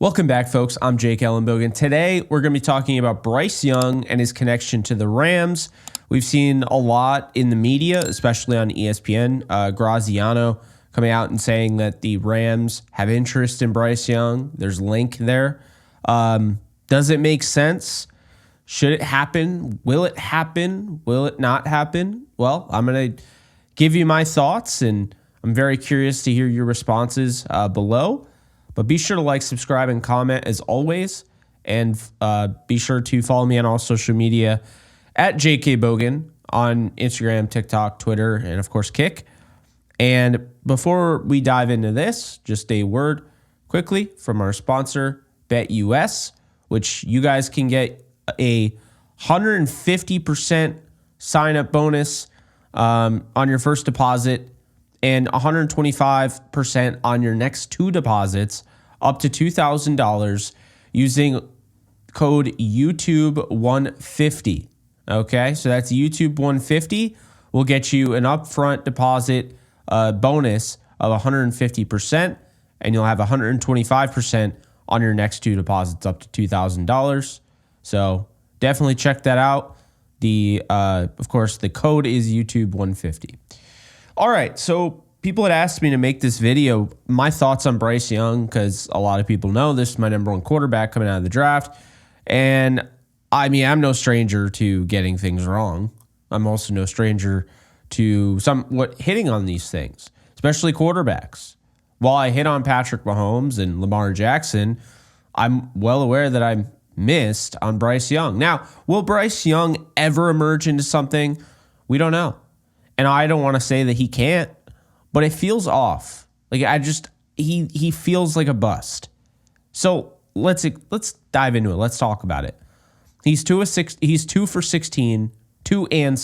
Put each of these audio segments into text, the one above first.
Welcome back, folks. I'm Jake Ellenbogen. Today, we're going to be talking about Bryce Young and his connection to the Rams. We've seen a lot in the media, especially on ESPN, Graziano coming out and saying that the Rams have interest in Bryce Young. There's a link there. Does it make sense? Should it happen? Will it happen? Will it not happen? Well, I'm going to give you my thoughts, and I'm very curious to hear your responses below. But be sure to like, subscribe, and comment as always. And be sure to follow me on all social media at JKBogan on Instagram, TikTok, Twitter, and of course, Kick. And before we dive into this, just a word quickly from our sponsor, BetUS, which you guys can get a 150% sign-up bonus on your first deposit and 125% on your next two deposits up to $2,000 using code YouTube150. Okay, so that's YouTube150 will get you an upfront deposit bonus of 150%, and you'll have 125% on your next two deposits up to $2,000. So definitely check that out. Of course, the code is YouTube150. All right, so people had asked me to make this video, my thoughts on Bryce Young, because a lot of people know this is my number one quarterback coming out of the draft. And I mean, I'm no stranger to getting things wrong. I'm also no stranger to somewhat hitting on these things, especially quarterbacks. While I hit on Patrick Mahomes and Lamar Jackson, I'm well aware that I missed on Bryce Young. Now, will Bryce Young ever emerge into something? We don't know. And I don't want to say that he can't, but it feels off. Like he feels like a bust. So let's dive into it. Let's talk about it. He's 2 for 16 in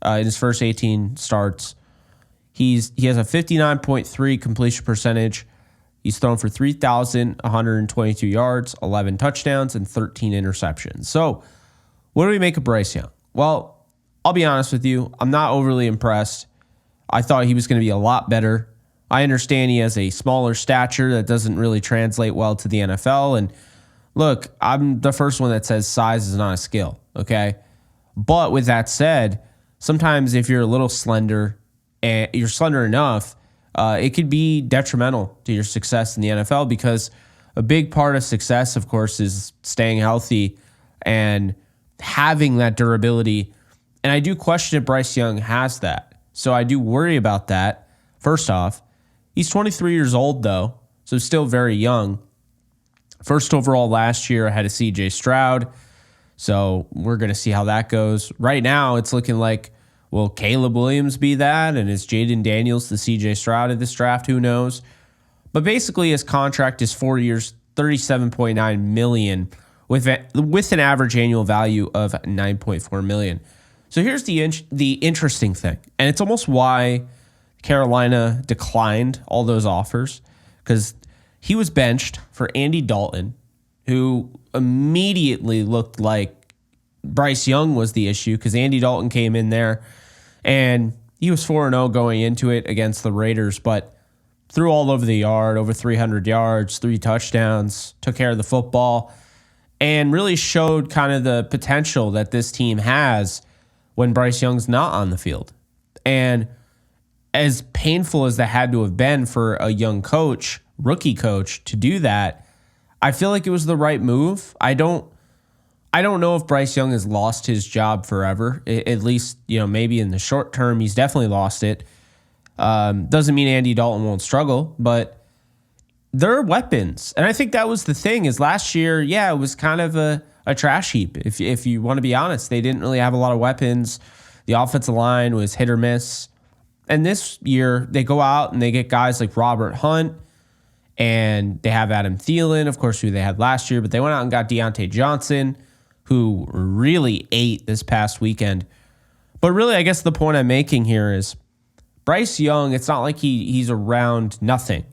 his first 18 starts. He has a 59.3 completion percentage. He's thrown for 3,122 yards, 11 touchdowns, and 13 interceptions. So what do we make of Bryce Young? Well, I'll be honest with you. I'm not overly impressed. I thought he was going to be a lot better. I understand he has a smaller stature that doesn't really translate well to the NFL. And look, I'm the first one that says size is not a skill, okay? But with that said, sometimes if you're a little slender and you're slender enough, it could be detrimental to your success in the NFL, because a big part of success, of course, is staying healthy and having that durability. And I do question if Bryce Young has that. So I do worry about that. First off, he's 23 years old, though, so still very young. First overall last year, I had a CJ Stroud. So we're going to see how that goes. Right now, it's looking like, will Caleb Williams be that? And is Jaden Daniels the CJ Stroud of this draft? Who knows? But basically, his contract is 4 years, $37.9 million, with an average annual value of $9.4 million. So here's the interesting thing, and it's almost why Carolina declined all those offers, because he was benched for Andy Dalton, who immediately looked like Bryce Young was the issue, because Andy Dalton came in there, and he was 4-0 going into it against the Raiders, but threw all over the yard, over 300 yards, 3 touchdowns, took care of the football, and really showed kind of the potential that this team has when Bryce Young's not on the field. And as painful as that had to have been for a young coach, rookie coach, to do that, I feel like it was the right move. I don't know if Bryce Young has lost his job forever. At least, maybe in the short term, he's definitely lost it. Doesn't mean Andy Dalton won't struggle, but they're weapons. And I think that was the thing, is last year, it was kind of a trash heap. If you want to be honest, they didn't really have a lot of weapons. The offensive line was hit or miss. And this year, they go out and they get guys like Robert Hunt, and they have Adam Thielen, of course, who they had last year, but they went out and got Deontay Johnson, who really ate this past weekend. But really, I guess the point I'm making here is Bryce Young, it's not like he's around nothing.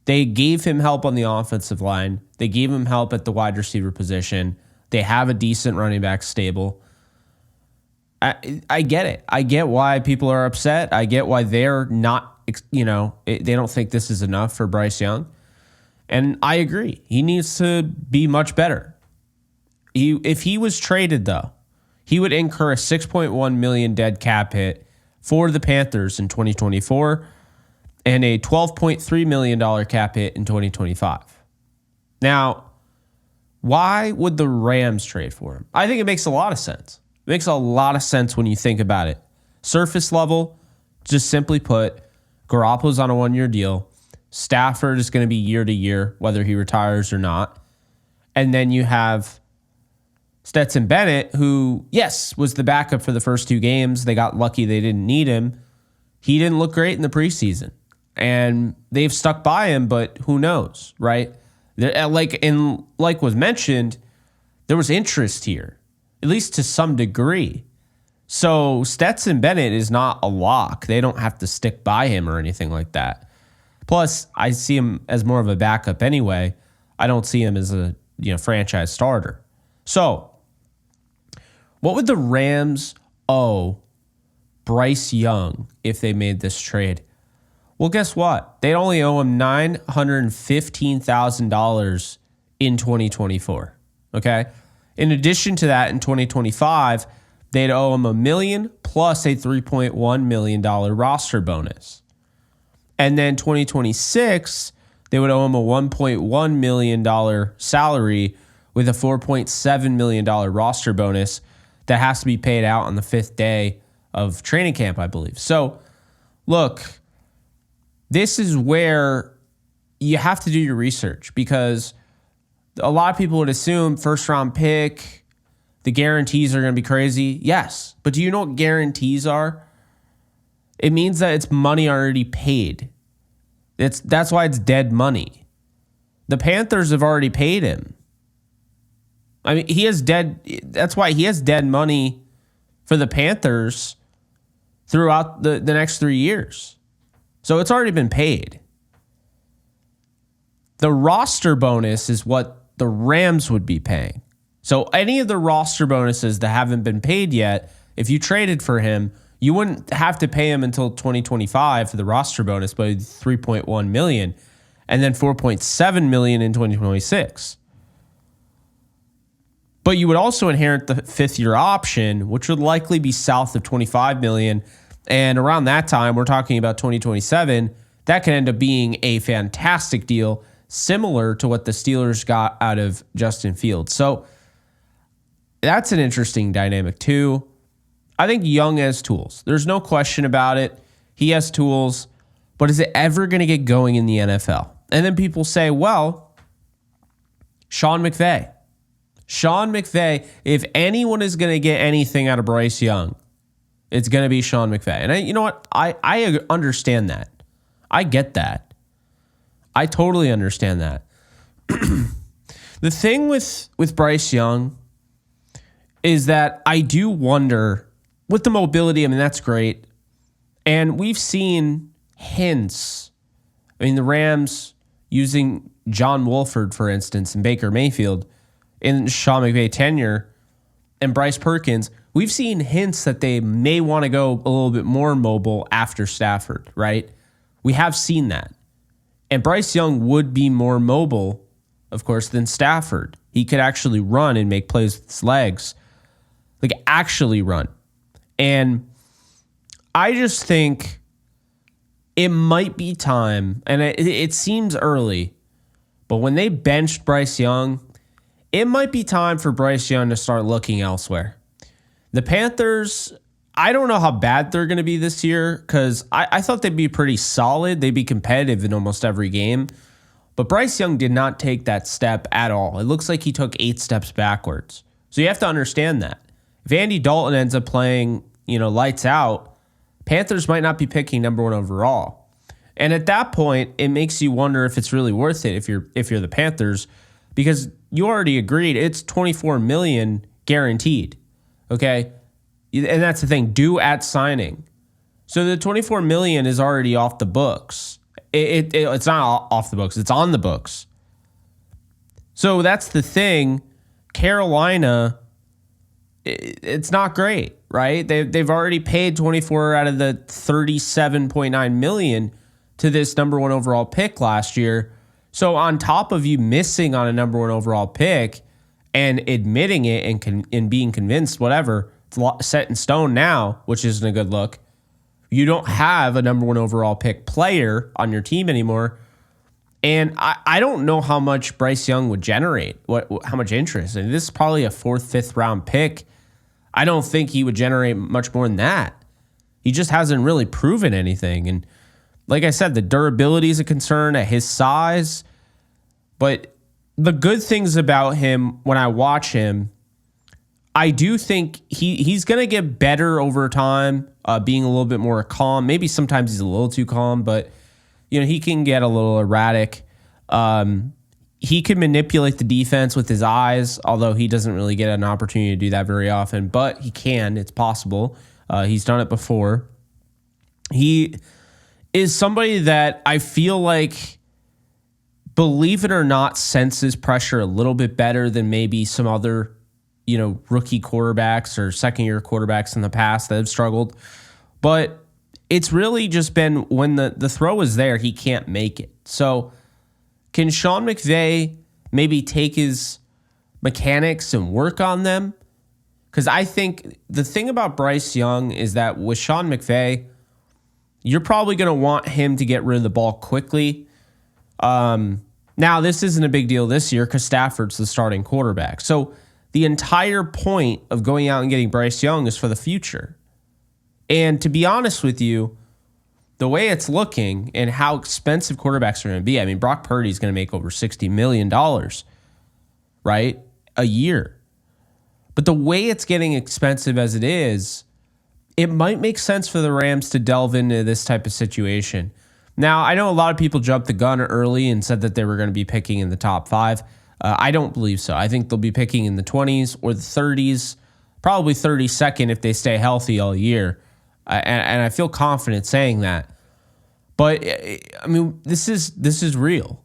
They gave him help on the offensive line. They gave him help at the wide receiver position. They have a decent running back stable. I get it. I get why people are upset. I get why they're not, they don't think this is enough for Bryce Young. And I agree. He needs to be much better. If he was traded, though, he would incur a $6.1 million dead cap hit for the Panthers in 2024 and a $12.3 million cap hit in 2025. Now, why would the Rams trade for him? I think it makes a lot of sense. It makes a lot of sense when you think about it. Surface level, just simply put, Garoppolo's on a one-year deal. Stafford is going to be year to year, whether he retires or not. And then you have Stetson Bennett, who, yes, was the backup for the first two games. They got lucky they didn't need him. He didn't look great in the preseason. And they've stuck by him, but who knows, right? Like was mentioned, there was interest here, at least to some degree. So Stetson Bennett is not a lock. They don't have to stick by him or anything like that. Plus, I see him as more of a backup anyway. I don't see him as a franchise starter. So, what would the Rams owe Bryce Young if they made this trade? Well, guess what? They'd only owe him $915,000 in 2024. Okay? In addition to that, in 2025, they'd owe him $1 million plus a $3.1 million roster bonus. And then 2026, they would owe him a $1.1 million salary with a $4.7 million roster bonus that has to be paid out on the 5th day of training camp, I believe. So, look, this is where you have to do your research, because a lot of people would assume first-round pick, the guarantees are going to be crazy. Yes, but do you know what guarantees are? It means that it's money already paid. That's why it's dead money. The Panthers have already paid him. I mean, that's why he has dead money for the Panthers throughout the next 3 years. So it's already been paid. The roster bonus is what the Rams would be paying. So any of the roster bonuses that haven't been paid yet, if you traded for him, you wouldn't have to pay him until 2025 for the roster bonus, but $3.1 million, and then $4.7 million in 2026. But you would also inherit the 5th-year option, which would likely be south of $25 million. And around that time, we're talking about 2027, that could end up being a fantastic deal, similar to what the Steelers got out of Justin Fields. So that's an interesting dynamic too. I think Young has tools. There's no question about it. He has tools, but is it ever going to get going in the NFL? And then people say, well, Sean McVay, if anyone is going to get anything out of Bryce Young, it's going to be Sean McVay. And you know what? I understand that. I get that. I totally understand that. The thing with Bryce Young is that I do wonder, with the mobility, I mean, that's great. And we've seen hints. I mean, the Rams using John Wolford, for instance, and Baker Mayfield in Sean McVay tenure, and Bryce Perkins, we've seen hints that they may want to go a little bit more mobile after Stafford, right? We have seen that. And Bryce Young would be more mobile, of course, than Stafford. He could actually run and make plays with his legs. Like, actually run. And I just think it might be time, and it seems early, but when they benched Bryce Young, it might be time for Bryce Young to start looking elsewhere. The Panthers, I don't know how bad they're going to be this year, because I thought they'd be pretty solid. They'd be competitive in almost every game. But Bryce Young did not take that step at all. It looks like he took 8 steps backwards. So you have to understand that. If Andy Dalton ends up playing, lights out, Panthers might not be picking number 1 overall. And at that point, it makes you wonder if it's really worth it if you're the Panthers, because you already agreed it's $24 million guaranteed. Okay? And that's the thing, due at signing. So the $24 million is already off the books. It's not off the books, it's on the books. So that's the thing. Carolina, it's not great, right? They've already paid 24 out of the $37.9 million to this number 1 overall pick last year. So on top of you missing on a number one overall pick and admitting it and being convinced, whatever, it's set in stone now, which isn't a good look. You don't have a number one overall pick player on your team anymore. And I don't know how much Bryce Young would generate, how much interest. And this is probably a 4th, 5th round pick. I don't think he would generate much more than that. He just hasn't really proven anything. And like I said, the durability is a concern at his size. But the good things about him, when I watch him, I do think he's going to get better over time, being a little bit more calm. Maybe sometimes he's a little too calm, but he can get a little erratic. He can manipulate the defense with his eyes, although he doesn't really get an opportunity to do that very often, but he can. It's possible. He's done it before. He is somebody that I feel like, believe it or not, senses pressure a little bit better than maybe some other rookie quarterbacks or second-year quarterbacks in the past that have struggled. But it's really just been when the throw is there, he can't make it. So can Sean McVay maybe take his mechanics and work on them? Because I think the thing about Bryce Young is that with Sean McVay, you're probably going to want him to get rid of the ball quickly. Now, this isn't a big deal this year because Stafford's the starting quarterback. So the entire point of going out and getting Bryce Young is for the future. And to be honest with you, the way it's looking and how expensive quarterbacks are going to be, I mean, Brock Purdy's going to make over $60 million, right, a year. But the way it's getting expensive as it is, it might make sense for the Rams to delve into this type of situation. Now, I know a lot of people jumped the gun early and said that they were going to be picking in the top 5. I don't believe so. I think they'll be picking in the 20s or the 30s, probably 32nd if they stay healthy all year. And I feel confident saying that. But, I mean, this is real.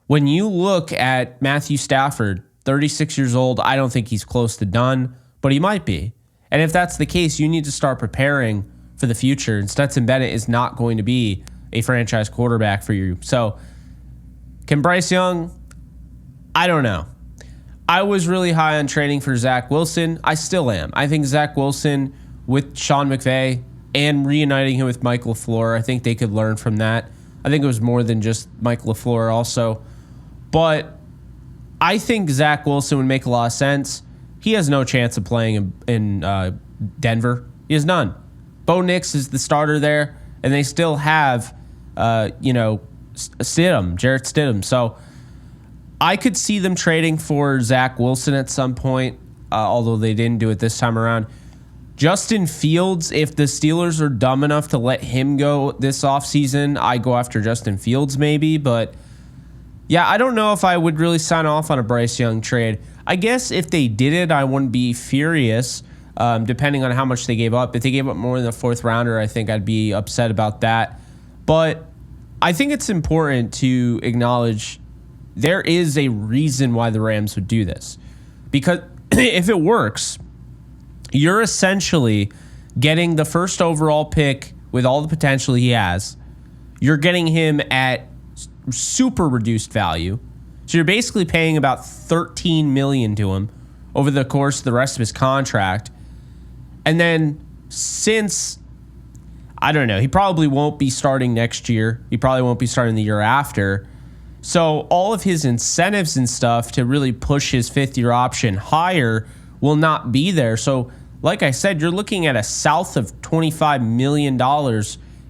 When you look at Matthew Stafford, 36 years old, I don't think he's close to done, but he might be. And if that's the case, you need to start preparing for the future. And Stetson Bennett is not going to be a franchise quarterback for you. So, can Bryce Young? I don't know. I was really high on trading for Zach Wilson. I still am. I think Zach Wilson with Sean McVay and reuniting him with Mike LaFleur, I think they could learn from that. I think it was more than just Mike LaFleur also. But I think Zach Wilson would make a lot of sense. He has no chance of playing in Denver. He has none. Bo Nix is the starter there, and they still have, Stidham, Jarrett Stidham. So I could see them trading for Zach Wilson at some point, although they didn't do it this time around. Justin Fields, if the Steelers are dumb enough to let him go this offseason, I go after Justin Fields maybe. But, yeah, I don't know if I would really sign off on a Bryce Young trade. I guess if they did it, I wouldn't be furious, depending on how much they gave up. If they gave up more than the 4th rounder, I think I'd be upset about that. But I think it's important to acknowledge there is a reason why the Rams would do this. Because if it works, you're essentially getting the first overall pick with all the potential he has. You're getting him at super reduced value. So you're basically paying about $13 million to him over the course of the rest of his contract. And then since, I don't know, he probably won't be starting next year. He probably won't be starting the year after. So all of his incentives and stuff to really push his 5th-year option higher will not be there. So like I said, you're looking at a south of $25 million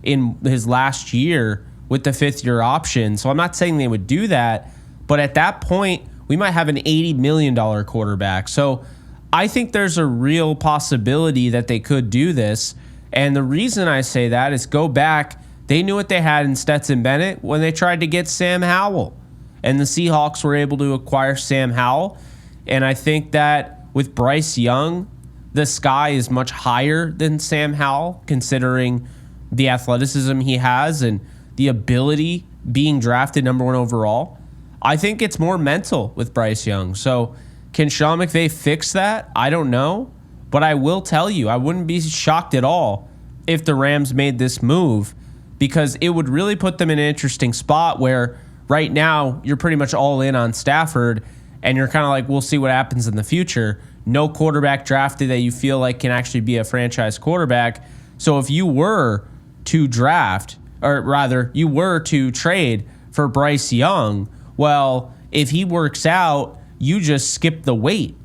in his last year with the 5th-year option. So I'm not saying they would do that, but at that point, we might have an $80 million quarterback. So I think there's a real possibility that they could do this. And the reason I say that is go back. They knew what they had in Stetson Bennett when they tried to get Sam Howell. And the Seahawks were able to acquire Sam Howell. And I think that with Bryce Young, the sky is much higher than Sam Howell, considering the athleticism he has and the ability being drafted number 1 overall. I think it's more mental with Bryce Young. So can Sean McVay fix that? I don't know. But I will tell you, I wouldn't be shocked at all if the Rams made this move, because it would really put them in an interesting spot where right now you're pretty much all in on Stafford, and you're kind of like, we'll see what happens in the future. No quarterback drafted that you feel like can actually be a franchise quarterback. So if you were to draft, or rather, you were to trade for Bryce Young, well, if he works out, you just skip the wait.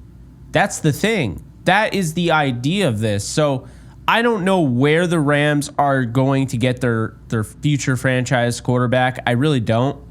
That's the thing. That is the idea of this. So I don't know where the Rams are going to get their future franchise quarterback. I really don't.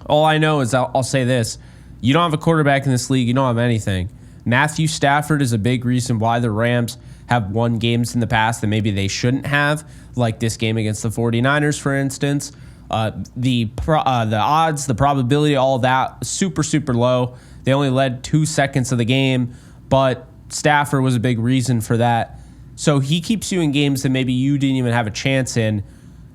All I know is I'll say this. You don't have a quarterback in this league. You don't have anything. Matthew Stafford is a big reason why the Rams have won games in the past that maybe they shouldn't have, like this game against the 49ers, for instance. The odds, the probability, all that, super, super low. They only led 2 seconds of the game, but Stafford was a big reason for that. So he keeps you in games that maybe you didn't even have a chance in.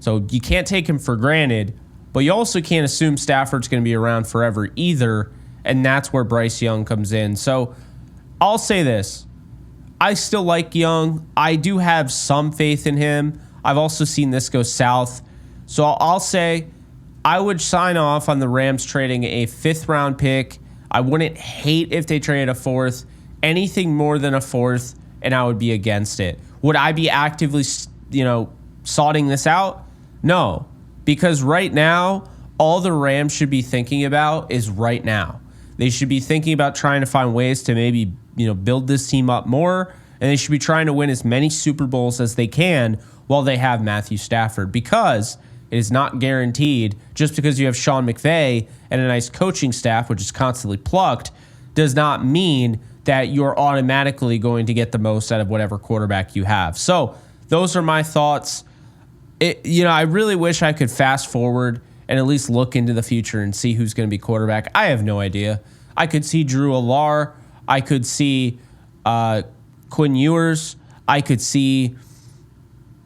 So you can't take him for granted, but you also can't assume Stafford's going to be around forever either, and that's where Bryce Young comes in. So I'll say this. I still like Young. I do have some faith in him. I've also seen this go south. So I'll say I would sign off on the Rams trading a 5th-round pick. I wouldn't hate if they traded a 4th. Anything more than a 4th, and I would be against it. Would I be actively, sorting this out? No, because right now, all the Rams should be thinking about is right now. They should be thinking about trying to find ways to maybe, build this team up more, and they should be trying to win as many Super Bowls as they can while they have Matthew Stafford, because it is not guaranteed. Just because you have Sean McVay and a nice coaching staff, which is constantly plucked, does not mean that you're automatically going to get the most out of whatever quarterback you have. So those are my thoughts. I really wish I could fast forward and at least look into the future and see who's going to be quarterback. I have no idea. I could see Drew Allar. I could see Quinn Ewers. I could see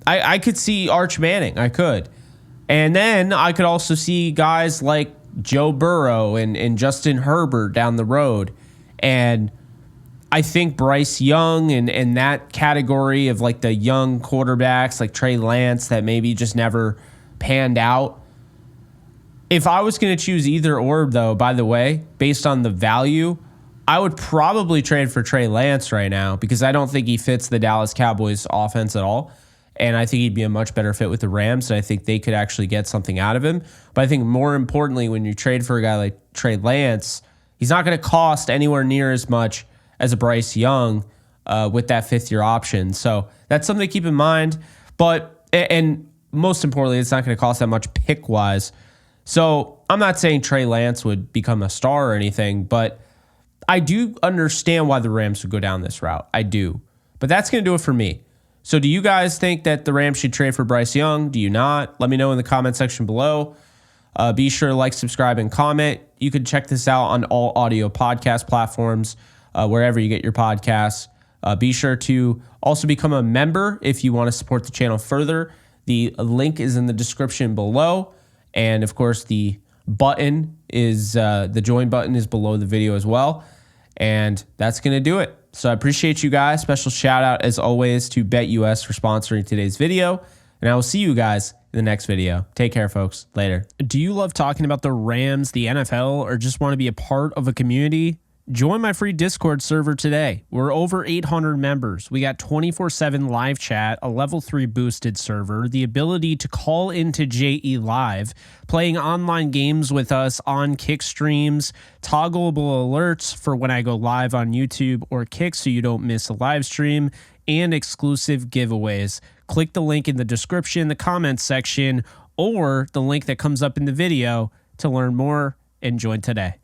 Arch Manning. I could. And then I could also see guys like Joe Burrow and Justin Herbert down the road. And I think Bryce Young and that category of like the young quarterbacks like Trey Lance that maybe just never panned out. If I was going to choose either or, though, by the way, based on the value, I would probably trade for Trey Lance right now because I don't think he fits the Dallas Cowboys offense at all. And I think he'd be a much better fit with the Rams, and I think they could actually get something out of him. But I think more importantly, when you trade for a guy like Trey Lance, he's not going to cost anywhere near as much as a Bryce Young with that 5th-year option. So that's something to keep in mind. And most importantly, it's not going to cost that much pick-wise. So I'm not saying Trey Lance would become a star or anything, but I do understand why the Rams would go down this route. I do. But that's going to do it for me. So do you guys think that the Rams should trade for Bryce Young? Do you not? Let me know in the comment section below. Be sure to like, subscribe, and comment. You can check this out on all audio podcast platforms, wherever you get your podcasts. Be sure to also become a member if you want to support the channel further. The link is in the description below. And of course, the button is the join button is below the video as well. And that's going to do it. So I appreciate you guys. Special shout out, as always, to BetUS for sponsoring today's video. And I will see you guys in the next video. Take care, folks. Later. Do you love talking about the Rams, the NFL, or just want to be a part of a community? Join my free Discord server today. We're over 800 members. We got 24/7 live chat, a level 3 boosted server, the ability to call into JE Live, playing online games with us on Kick streams, toggleable alerts for when I go live on YouTube or Kick so you don't miss a live stream, and exclusive giveaways. Click the link in the description, the comments section, or the link that comes up in the video to learn more and join today.